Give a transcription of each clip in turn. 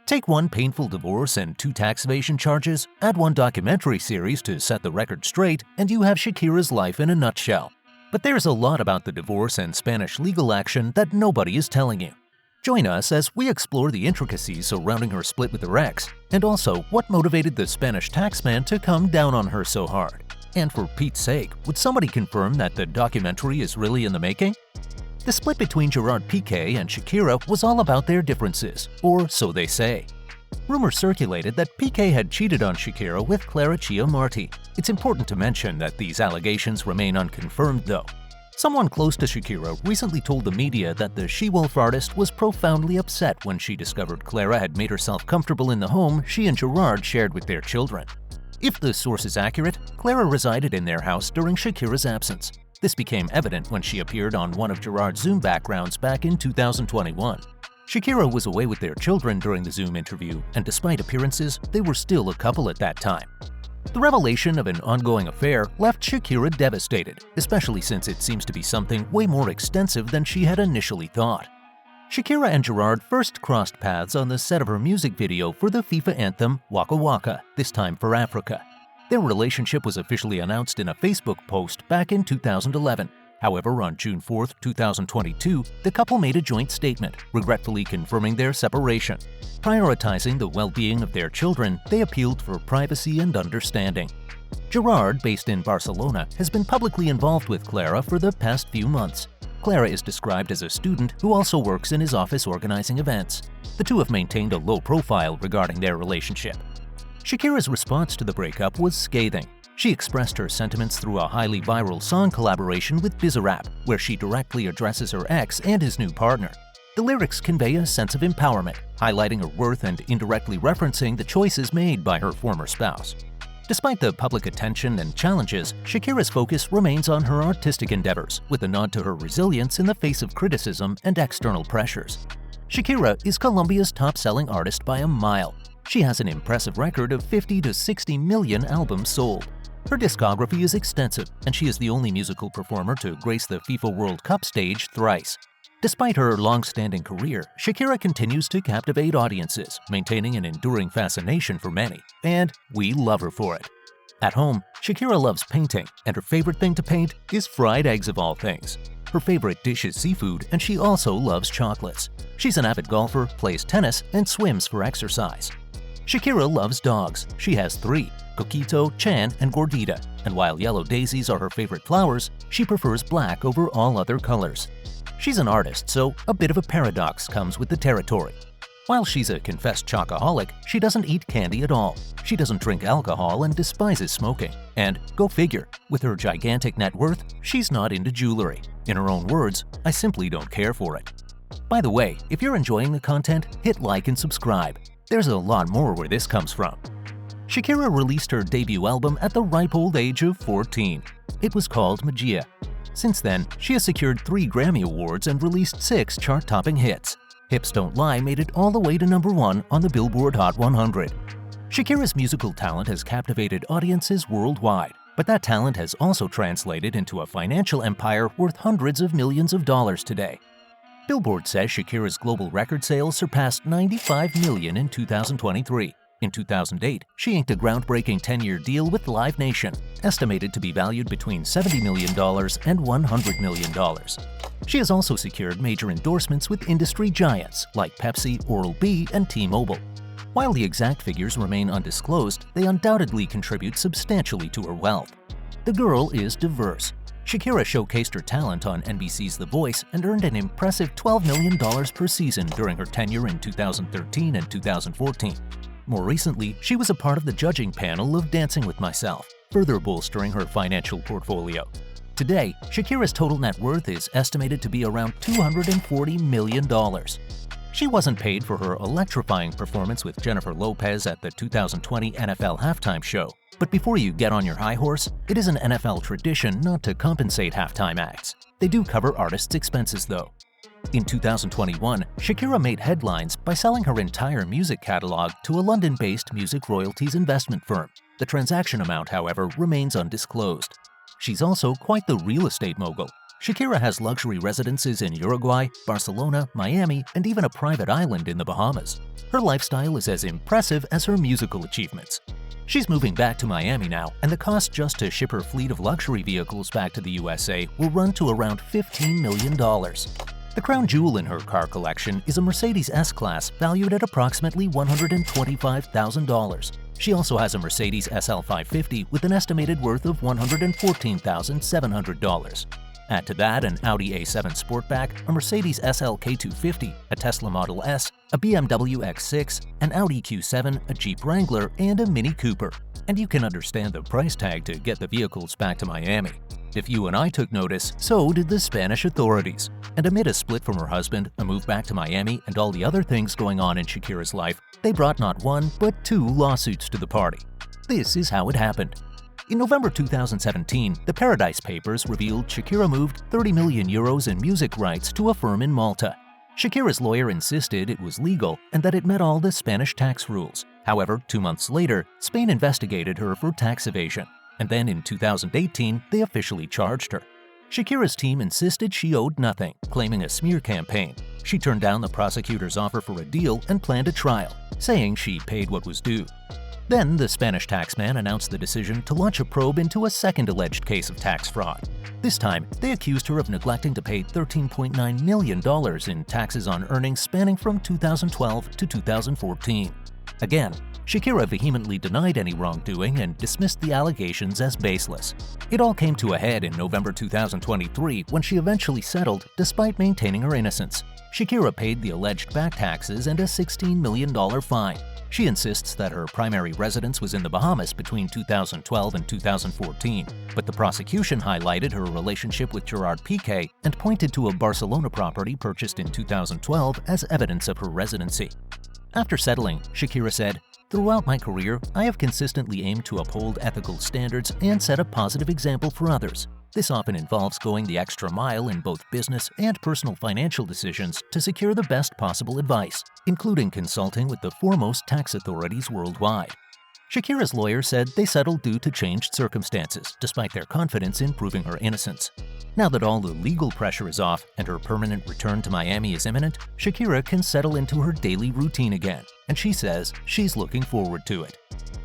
Take one painful divorce and two tax evasion charges, add one documentary series to set the record straight, and you have Shakira's life in a nutshell. But there's a lot about the divorce and Spanish legal action that nobody is telling you. Join us as we explore the intricacies surrounding her split with her ex, and also what motivated the Spanish taxman to come down on her so hard. And for Pete's sake, would somebody confirm that the documentary is really in the making? The split between Gerard Piqué and Shakira was all about their differences, or so they say. Rumors circulated that Piqué had cheated on Shakira with Clara Chia Marti. It's important to mention that these allegations remain unconfirmed, though. Someone close to Shakira recently told the media that the she-wolf artist was profoundly upset when she discovered Clara had made herself comfortable in the home she and Gerard shared with their children. If the source is accurate, Clara resided in their house during Shakira's absence. This became evident when she appeared on one of Gerard's Zoom backgrounds back in 2021. Shakira was away with their children during the Zoom interview, and despite appearances, they were still a couple at that time. The revelation of an ongoing affair left Shakira devastated, especially since it seems to be something way more extensive than she had initially thought. Shakira and Gerard first crossed paths on the set of her music video for the FIFA anthem Waka Waka, this time for Africa. Their relationship was officially announced in a Facebook post back in 2011. However, on June 4, 2022, the couple made a joint statement, regretfully confirming their separation. Prioritizing the well-being of their children, they appealed for privacy and understanding. Gerard, based in Barcelona, has been publicly involved with Clara for the past few months. Clara is described as a student who also works in his office organizing events. The two have maintained a low profile regarding their relationship. Shakira's response to the breakup was scathing. She expressed her sentiments through a highly viral song collaboration with Bizarrap, where she directly addresses her ex and his new partner. The lyrics convey a sense of empowerment, highlighting her worth and indirectly referencing the choices made by her former spouse. Despite the public attention and challenges, Shakira's focus remains on her artistic endeavors, with a nod to her resilience in the face of criticism and external pressures. Shakira is Colombia's top-selling artist by a mile. She has an impressive record of 50 to 60 million albums sold. Her discography is extensive, and she is the only musical performer to grace the FIFA World Cup stage thrice. Despite her long-standing career, Shakira continues to captivate audiences, maintaining an enduring fascination for many, and we love her for it. At home, Shakira loves painting, and her favorite thing to paint is fried eggs of all things. Her favorite dish is seafood, and she also loves chocolates. She's an avid golfer, plays tennis, and swims for exercise. Shakira loves dogs. She has 3, Coquito, Chan, and Gordita, and while yellow daisies are her favorite flowers, she prefers black over all other colors. She's an artist, so a bit of a paradox comes with the territory. While she's a confessed chocoholic, she doesn't eat candy at all. She doesn't drink alcohol and despises smoking. And, go figure, with her gigantic net worth, she's not into jewelry. In her own words, I simply don't care for it. By the way, if you're enjoying the content, hit like and subscribe. There's a lot more where this comes from. Shakira released her debut album at the ripe old age of 14. It was called Magia. Since then, she has secured 3 Grammy Awards and released 6 chart-topping hits. Hips Don't Lie made it all the way to #1 on the Billboard Hot 100. Shakira's musical talent has captivated audiences worldwide, but that talent has also translated into a financial empire worth hundreds of millions of dollars today. Billboard says Shakira's global record sales surpassed 95 million in 2023. In 2008, she inked a groundbreaking 10-year deal with Live Nation, estimated to be valued between $70 million and $100 million. She has also secured major endorsements with industry giants like Pepsi, Oral-B, and T-Mobile. While the exact figures remain undisclosed, they undoubtedly contribute substantially to her wealth. The girl is diverse. Shakira showcased her talent on NBC's The Voice and earned an impressive $12 million per season during her tenure in 2013 and 2014. More recently, she was a part of the judging panel of Dancing with Myself, further bolstering her financial portfolio. Today, Shakira's total net worth is estimated to be around $240 million. She wasn't paid for her electrifying performance with Jennifer Lopez at the 2020 NFL halftime show. But before you get on your high horse, it is an NFL tradition not to compensate halftime acts. They do cover artists' expenses, though. In 2021, Shakira made headlines by selling her entire music catalog to a London-based music royalties investment firm. The transaction amount, however, remains undisclosed. She's also quite the real estate mogul. Shakira has luxury residences in Uruguay, Barcelona, Miami, and even a private island in the Bahamas. Her lifestyle is as impressive as her musical achievements. She's moving back to Miami now, and the cost just to ship her fleet of luxury vehicles back to the USA will run to around $15 million. The crown jewel in her car collection is a Mercedes S-Class valued at approximately $125,000. She also has a Mercedes SL 550 with an estimated worth of $114,700. Add to that an Audi A7 Sportback, a Mercedes SL K250, a Tesla Model S, a BMW X6, an Audi Q7, a Jeep Wrangler, and a Mini Cooper. And you can understand the price tag to get the vehicles back to Miami. If you and I took notice, so did the Spanish authorities. And amid a split from her husband, a move back to Miami, and all the other things going on in Shakira's life, they brought not one, but two lawsuits to the party. This is how it happened. In November 2017, the Paradise Papers revealed Shakira moved 30 million euros in music rights to a firm in Malta. Shakira's lawyer insisted it was legal and that it met all the Spanish tax rules. However, 2 months later, Spain investigated her for tax evasion. And then in 2018, they officially charged her. Shakira's team insisted she owed nothing, claiming a smear campaign. She turned down the prosecutor's offer for a deal and planned a trial, saying she paid what was due. Then the Spanish taxman announced the decision to launch a probe into a second alleged case of tax fraud. This time, they accused her of neglecting to pay $13.9 million in taxes on earnings spanning from 2012 to 2014. Again, Shakira vehemently denied any wrongdoing and dismissed the allegations as baseless. It all came to a head in November 2023 when she eventually settled despite maintaining her innocence. Shakira paid the alleged back taxes and a $16 million fine. She insists that her primary residence was in the Bahamas between 2012 and 2014, but the prosecution highlighted her relationship with Gerard Piqué and pointed to a Barcelona property purchased in 2012 as evidence of her residency. After settling, Shakira said, "Throughout my career, I have consistently aimed to uphold ethical standards and set a positive example for others. This often involves going the extra mile in both business and personal financial decisions to secure the best possible advice, including consulting with the foremost tax authorities worldwide." Shakira's lawyer said they settled due to changed circumstances, despite their confidence in proving her innocence. Now that all the legal pressure is off and her permanent return to Miami is imminent, Shakira can settle into her daily routine again, and she says she's looking forward to it.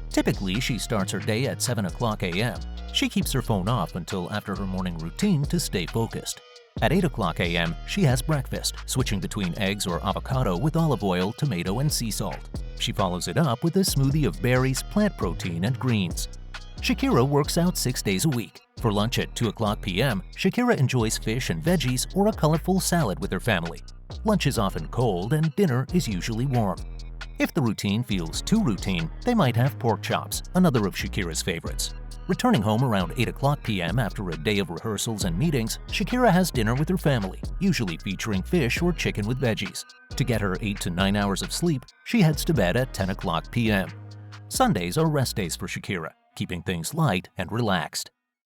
Typically, she starts her day at 7 o'clock a.m. She keeps her phone off until after her morning routine to stay focused. At 8 o'clock a.m., she has breakfast, switching between eggs or avocado with olive oil, tomato, and sea salt. She follows it up with a smoothie of berries, plant protein, and greens. Shakira works out 6 days a week. For lunch at 2 o'clock p.m., Shakira enjoys fish and veggies or a colorful salad with her family. Lunch is often cold and dinner is usually warm. If the routine feels too routine, they might have pork chops, another of Shakira's favorites. Returning home around 8 o'clock p.m. after a day of rehearsals and meetings, Shakira has dinner with her family, usually featuring fish or chicken with veggies. To get her 8 to 9 hours of sleep, she heads to bed at 10 o'clock p.m. Sundays are rest days for Shakira, keeping things light and relaxed.